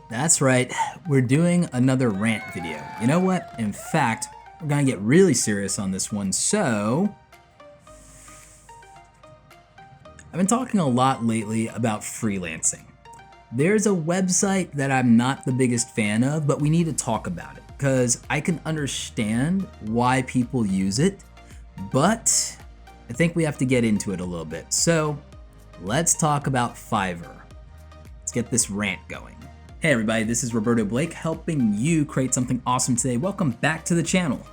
That's right, we're doing another rant video. You know what? In fact, we're gonna get really serious on this one. So, I've been talking a lot lately about freelancing. There's a website that I'm not the biggest fan of, but we need to talk about it because I can understand why people use it, but I think we have to get into it a little bit. So, let's talk about Fiverr. Let's get this rant going. Hey everybody, this is Roberto Blake helping you create something awesome today. Welcome back to the channel.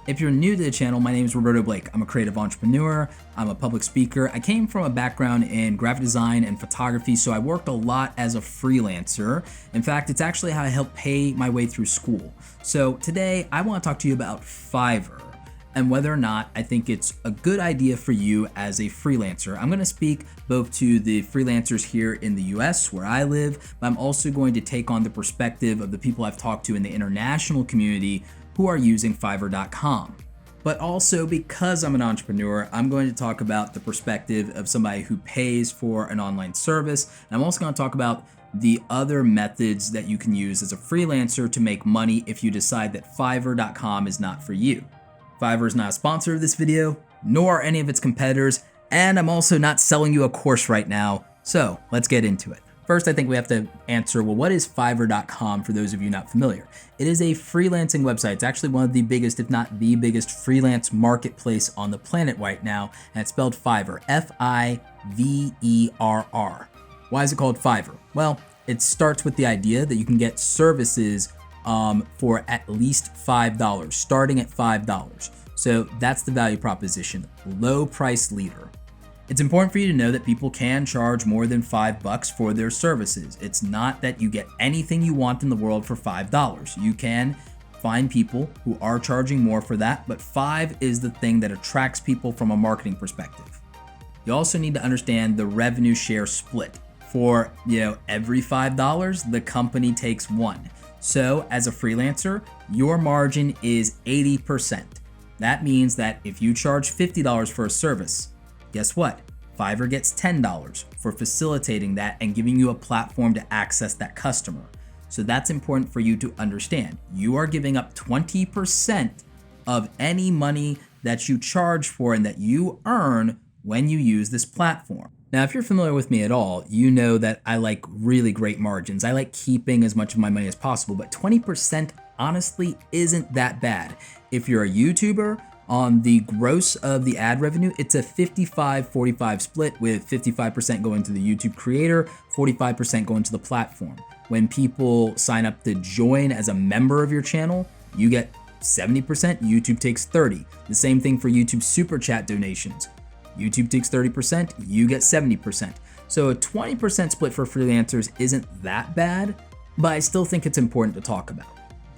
If you're new to the channel, my name is Roberto Blake. I'm a creative entrepreneur, I'm a public speaker. I came from a background in graphic design and photography, so I worked a lot as a freelancer. In fact, it's actually how I helped pay my way through school. So today, I want to talk to you about Fiverr and whether or not I think it's a good idea for you as a freelancer. I'm gonna speak both to the freelancers here in the US where I live, but I'm also going to take on the perspective of the people I've talked to in the international community who are using Fiverr.com. But also because I'm an entrepreneur, I'm going to talk about the perspective of somebody who pays for an online service. And I'm also gonna talk about the other methods that you can use as a freelancer to make money if you decide that Fiverr.com is not for you. Fiverr is not a sponsor of this video, nor are any of its competitors, and I'm also not selling you a course right now, so let's get into it. First, I think we have to answer, well, what is Fiverr.com for those of you not familiar? It is a freelancing website. It's actually one of the biggest, if not the biggest, freelance marketplace on the planet right now, and it's spelled Fiverr, F-I-V-E-R-R. Why is it called Fiverr? Well, it starts with the idea that you can get services for at least $5, starting at $5. So that's the value proposition, low price leader. It's important for you to know that people can charge more than $5 for their services. It's not that you get anything you want in the world for $5. You can find people who are charging more for that, but $5 is the thing that attracts people from a marketing perspective. You also need to understand the revenue share split. For every $5, the company takes $1. So as a freelancer, your margin is 80%. That means that if you charge $50 for a service, guess what? Fiverr gets $10 for facilitating that and giving you a platform to access that customer. So that's important for you to understand. You are giving up 20% of any money that you charge for and that you earn when you use this platform. Now, if you're familiar with me at all, you know that I like really great margins. I like keeping as much of my money as possible, but 20% honestly isn't that bad. If you're a YouTuber, on the gross of the ad revenue, it's a 55-45 split with 55% going to the YouTube creator, 45% going to the platform. When people sign up to join as a member of your channel, you get 70%, YouTube takes 30%. The same thing for YouTube Super Chat donations. YouTube takes 30%, you get 70%. So a 20% split for freelancers isn't that bad, but I still think it's important to talk about.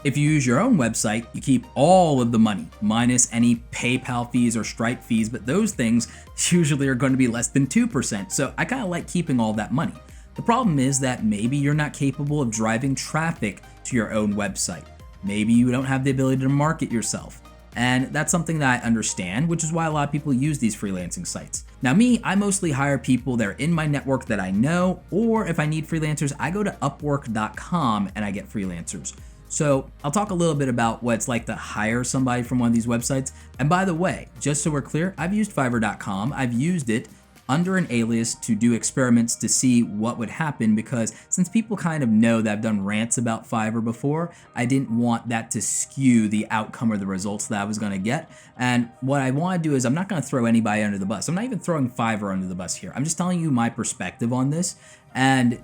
If you use your own website, you keep all of the money, minus any PayPal fees or Stripe fees, but those things usually are going to be less than 2%, so I kind of like keeping all that money. The problem is that maybe you're not capable of driving traffic to your own website. Maybe you don't have the ability to market yourself. And that's something that I understand, which is why a lot of people use these freelancing sites. Now me, I mostly hire people that are in my network that I know, or if I need freelancers, I go to upwork.com and I get freelancers. So I'll talk a little bit about what it's like to hire somebody from one of these websites. And by the way, just so we're clear, I've used Fiverr.com. I've used it under an alias to do experiments to see what would happen, because since people kind of know that I've done rants about Fiverr before, I didn't want that to skew the outcome or the results that I was gonna get. And what I wanna do is I'm not gonna throw anybody under the bus. I'm not even throwing Fiverr under the bus here. I'm just telling you my perspective on this. And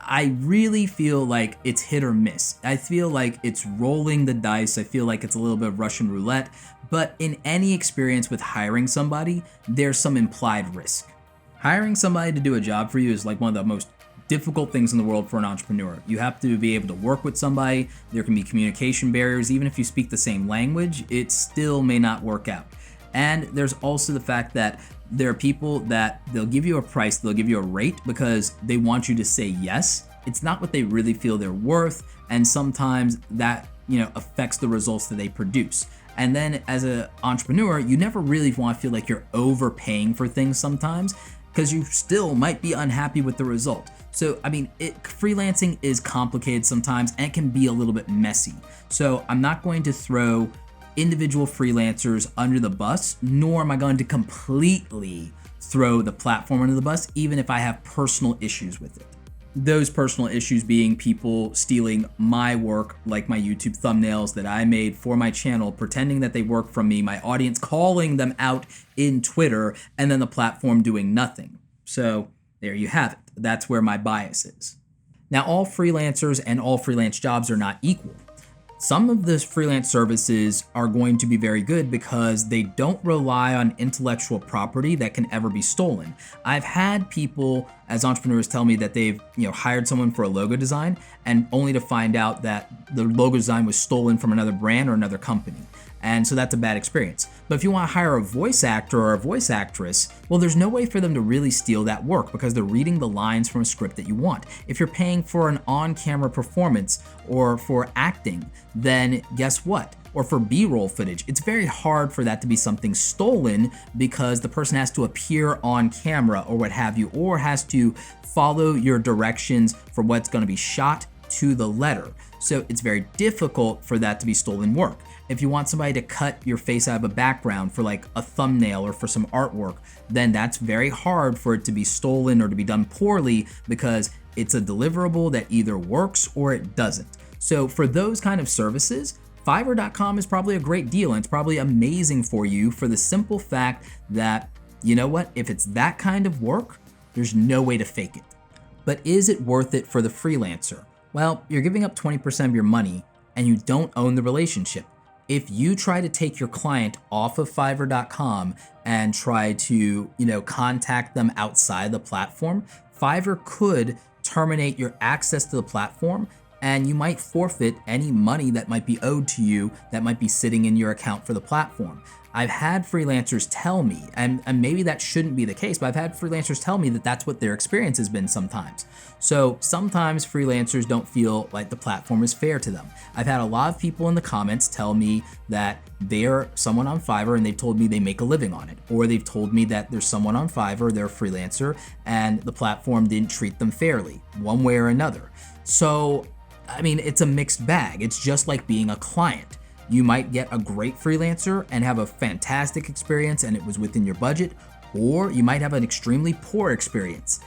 I really feel like it's hit or miss. I feel like it's rolling the dice. I feel like it's a little bit of Russian roulette. But in any experience with hiring somebody, there's some implied risk. Hiring somebody to do a job for you is like one of the most difficult things in the world for an entrepreneur. You have to be able to work with somebody. There can be communication barriers. Even if you speak the same language, it still may not work out. And there's also the fact that there are people that they'll give you a price, they'll give you a rate because they want you to say yes. It's not what they really feel they're worth, and sometimes that affects the results that they produce. And then as an entrepreneur, you never really want to feel like you're overpaying for things sometimes, because you still might be unhappy with the result. So, I mean, freelancing is complicated sometimes and it can be a little bit messy. So I'm not going to throw individual freelancers under the bus, nor am I going to completely throw the platform under the bus, even if I have personal issues with it. Those personal issues being people stealing my work, like my YouTube thumbnails that I made for my channel, pretending that they work from me, my audience calling them out in Twitter, and then the platform doing nothing. So there you have it. That's where my bias is. Now, all freelancers and all freelance jobs are not equal. Some of the freelance services are going to be very good because they don't rely on intellectual property that can ever be stolen. I've had people as entrepreneurs tell me that they've hired someone for a logo design and only to find out that the logo design was stolen from another brand or another company. And so that's a bad experience. But if you want to hire a voice actor or a voice actress, well, there's no way for them to really steal that work because they're reading the lines from a script that you want. If you're paying for an on-camera performance or for acting, then guess what? Or for B-roll footage, it's very hard for that to be something stolen because the person has to appear on camera or what have you, or has to follow your directions for what's going to be shot to the letter. So it's very difficult for that to be stolen work. If you want somebody to cut your face out of a background for like a thumbnail or for some artwork, then that's very hard for it to be stolen or to be done poorly because it's a deliverable that either works or it doesn't. So for those kind of services, Fiverr.com is probably a great deal and it's probably amazing for you for the simple fact that, you know what, if it's that kind of work, there's no way to fake it. But is it worth it for the freelancer? Well, you're giving up 20% of your money and you don't own the relationship. If you try to take your client off of Fiverr.com and try to, contact them outside the platform, Fiverr could terminate your access to the platform and you might forfeit any money that might be owed to you that might be sitting in your account for the platform. I've had freelancers tell me, and maybe that shouldn't be the case, but I've had freelancers tell me that that's what their experience has been sometimes. So sometimes freelancers don't feel like the platform is fair to them. I've had a lot of people in the comments tell me that they're someone on Fiverr and they've told me they make a living on it. Or they've told me that there's someone on Fiverr, they're a freelancer, and the platform didn't treat them fairly, one way or another. So, I mean, it's a mixed bag. It's just like being a client. You might get a great freelancer and have a fantastic experience and it was within your budget, or you might have an extremely poor experience.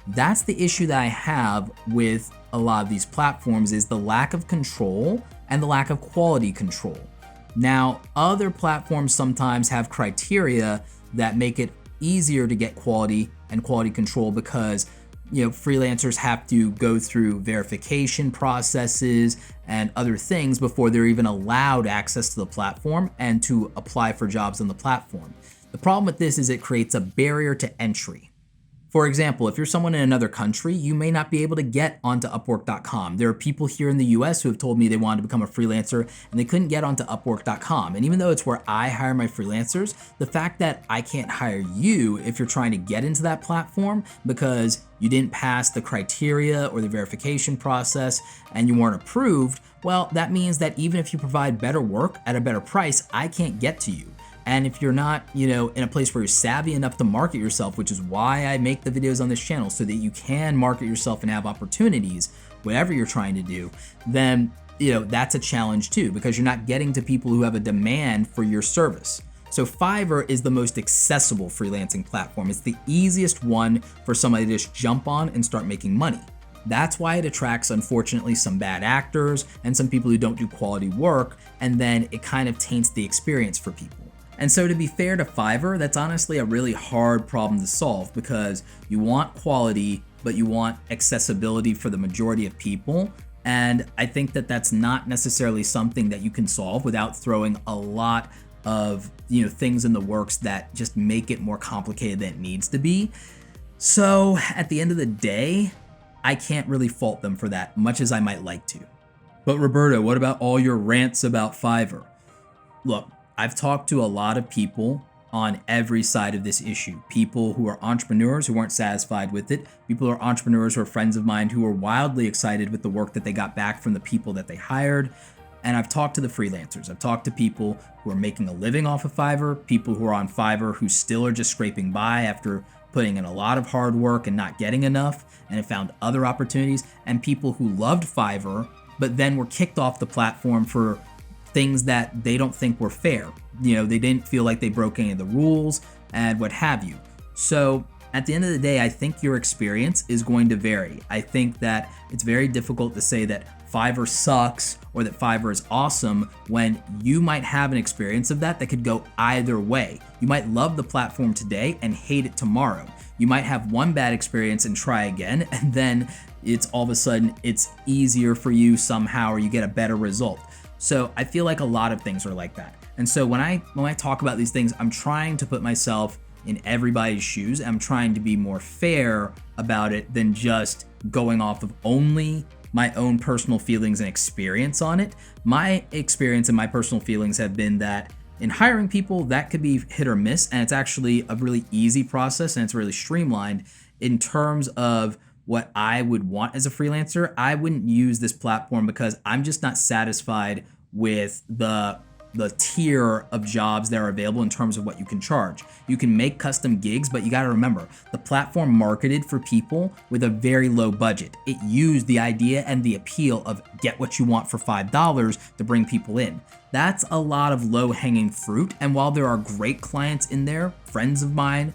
That's the issue that I have with a lot of these platforms is the lack of control and the lack of quality control. Now, other platforms sometimes have criteria that make it easier to get quality and quality control because freelancers have to go through verification processes and other things before they're even allowed access to the platform and to apply for jobs on the platform. The problem with this is it creates a barrier to entry. For example, if you're someone in another country, you may not be able to get onto Upwork.com. There are people here in the US who have told me they wanted to become a freelancer and they couldn't get onto Upwork.com. And even though it's where I hire my freelancers, the fact that I can't hire you if you're trying to get into that platform because you didn't pass the criteria or the verification process and you weren't approved, well, that means that even if you provide better work at a better price, I can't get to you. And if you're not, in a place where you're savvy enough to market yourself, which is why I make the videos on this channel so that you can market yourself and have opportunities, whatever you're trying to do, then, that's a challenge too, because you're not getting to people who have a demand for your service. So Fiverr is the most accessible freelancing platform. It's the easiest one for somebody to just jump on and start making money. That's why it attracts, unfortunately, some bad actors and some people who don't do quality work, and then it kind of taints the experience for people. And so to be fair to Fiverr, that's honestly a really hard problem to solve because you want quality, but you want accessibility for the majority of people. And I think that that's not necessarily something that you can solve without throwing a lot of things in the works that just make it more complicated than it needs to be. So at the end of the day, I can't really fault them for that, much as I might like to. But Roberto, what about all your rants about Fiverr? Look, I've talked to a lot of people on every side of this issue. People who are entrepreneurs who weren't satisfied with it. People who are entrepreneurs who are friends of mine who are wildly excited with the work that they got back from the people that they hired. And I've talked to the freelancers. I've talked to people who are making a living off of Fiverr, people who are on Fiverr who still are just scraping by after putting in a lot of hard work and not getting enough and have found other opportunities, and people who loved Fiverr but then were kicked off the platform for things that they don't think were fair. They didn't feel like they broke any of the rules and what have you. So at the end of the day, I think your experience is going to vary. I think that it's very difficult to say that Fiverr sucks or that Fiverr is awesome when you might have an experience of that could go either way. You might love the platform today and hate it tomorrow. You might have one bad experience and try again, and then it's all of a sudden it's easier for you somehow, or you get a better result. So I feel like a lot of things are like that. And so when I talk about these things, I'm trying to put myself in everybody's shoes. I'm trying to be more fair about it than just going off of only my own personal feelings and experience on it. My experience and my personal feelings have been that in hiring people, that could be hit or miss, and it's actually a really easy process and it's really streamlined. In terms of what I would want as a freelancer, I wouldn't use this platform because I'm just not satisfied with the tier of jobs that are available in terms of what you can charge. You can make custom gigs, but you got to remember, the platform marketed for people with a very low budget. It used the idea and the appeal of get what you want for $5 to bring people in. That's a lot of low-hanging fruit, and while there are great clients in there, friends of mine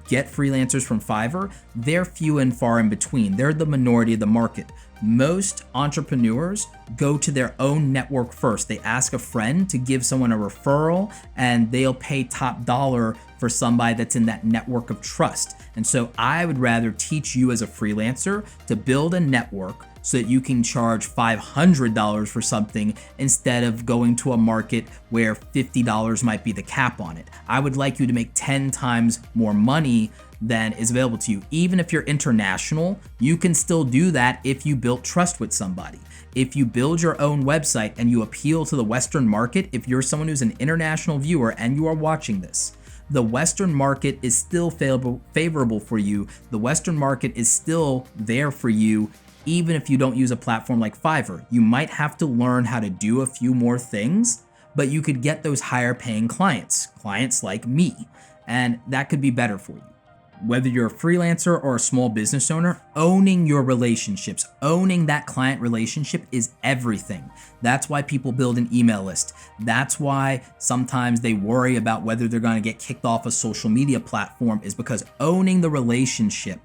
get freelancers from Fiverr, they're few and far in between. They're the minority of the market. Most entrepreneurs go to their own network first. They ask a friend to give someone a referral, and they'll pay top dollar for somebody that's in that network of trust. And so I would rather teach you as a freelancer to build a network so that you can charge $500 for something instead of going to a market where $50 might be the cap on it. I would like you to make 10 times more money than is available to you. Even if you're international, you can still do that if you built trust with somebody. If you build your own website and you appeal to the Western market, if you're someone who's an international viewer and you are watching this, the Western market is still favorable for you. The Western market is still there for you. Even if you don't use a platform like Fiverr, you might have to learn how to do a few more things, but you could get those higher paying clients like me, and that could be better for you. Whether you're a freelancer or a small business owner, owning your relationships, owning that client relationship is everything. That's why people build an email list. That's why sometimes they worry about whether they're going to get kicked off a social media platform, is because owning the relationship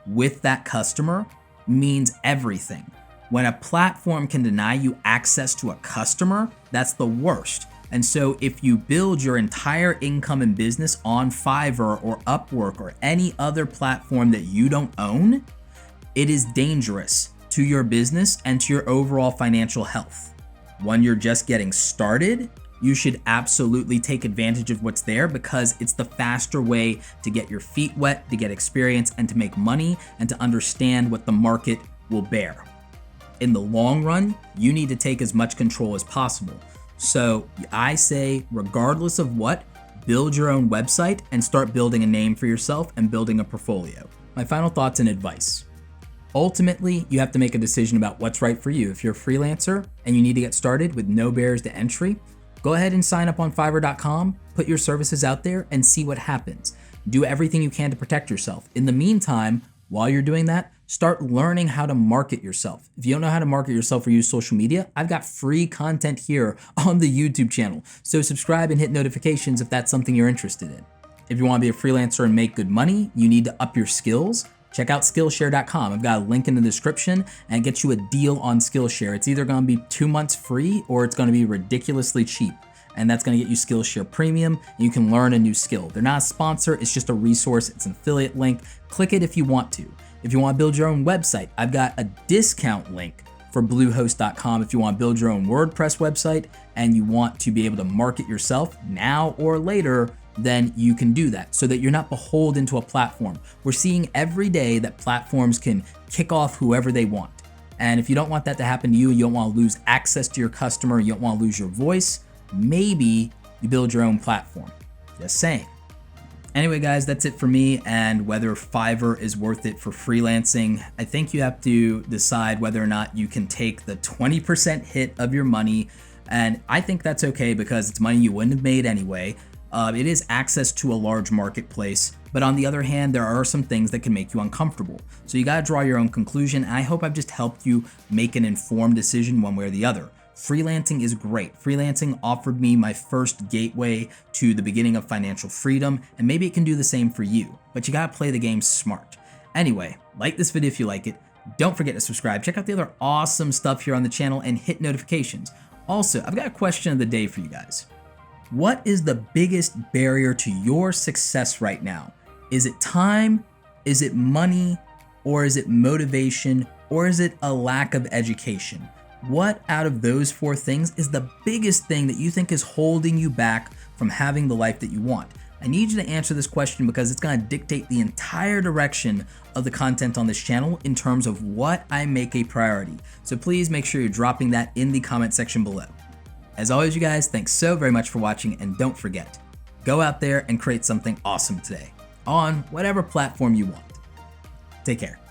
with that customer means everything. When a platform can deny you access to a customer, that's the worst. And so if you build your entire income and business on Fiverr or Upwork or any other platform that you don't own, it is dangerous to your business and to your overall financial health. When you're just getting started, you should absolutely take advantage of what's there because it's the faster way to get your feet wet, to get experience, and to make money, and to understand what the market will bear. In the long run, you need to take as much control as possible. So I say, regardless of what, build your own website and start building a name for yourself and building a portfolio. My final thoughts and advice. Ultimately, you have to make a decision about what's right for you. If you're a freelancer and you need to get started with no barriers to entry, go ahead and sign up on Fiverr.com, put your services out there, and see what happens. Do everything you can to protect yourself. In the meantime, while you're doing that, start learning how to market yourself. If you don't know how to market yourself or use social media, I've got free content here on the YouTube channel. So subscribe and hit notifications if that's something you're interested in. If you want to be a freelancer and make good money, you need to up your skills. Check out SKILLSHARE.com. I've got a link in the description and get you a deal on SKILLSHARE. It's either going to be 2 months free or it's going to be ridiculously cheap. And that's going to get you SKILLSHARE Premium, and you can learn a new skill. They're not a sponsor, it's just a resource. It's an affiliate link. Click it if you want to. If you want to build your own website, I've got a discount link for Bluehost.com if you want to build your own WordPress website and you want to be able to market yourself now or later, then you can do that so that you're not beholden to a platform. We're seeing every day that platforms can kick off whoever they want. And if you don't want that to happen to you, you don't want to lose access to your customer, you don't want to lose your voice, maybe you build your own platform. Just saying. Anyway, guys, that's it for me, and whether Fiverr is worth it for freelancing, I think you have to decide whether or not you can take the 20% hit of your money And I think that's okay because it's money you wouldn't have made anyway. It is access to a large marketplace, but on the other hand, there are some things that can make you uncomfortable. So you gotta draw your own conclusion, and I hope I've just helped you make an informed decision one way or the other. Freelancing is great. Freelancing offered me my first gateway to the beginning of financial freedom, and maybe it can do the same for you, but you gotta play the game smart. Anyway, like this video if you like it. Don't forget to subscribe. Check out the other awesome stuff here on the channel and hit notifications. Also, I've got a question of the day for you guys. What is the biggest barrier to your success right now? Is it time? Is it money? Or is it motivation? Or is it a lack of education? What out of those 4 things is the biggest thing that you think is holding you back from having the life that you want? I need you to answer this question because it's going to dictate the entire direction of the content on this channel in terms of what I make a priority. So please make sure you're dropping that in the comment section below. As always, you guys, thanks so very much for watching, and don't forget, go out there and create something awesome today on whatever platform you want. Take care.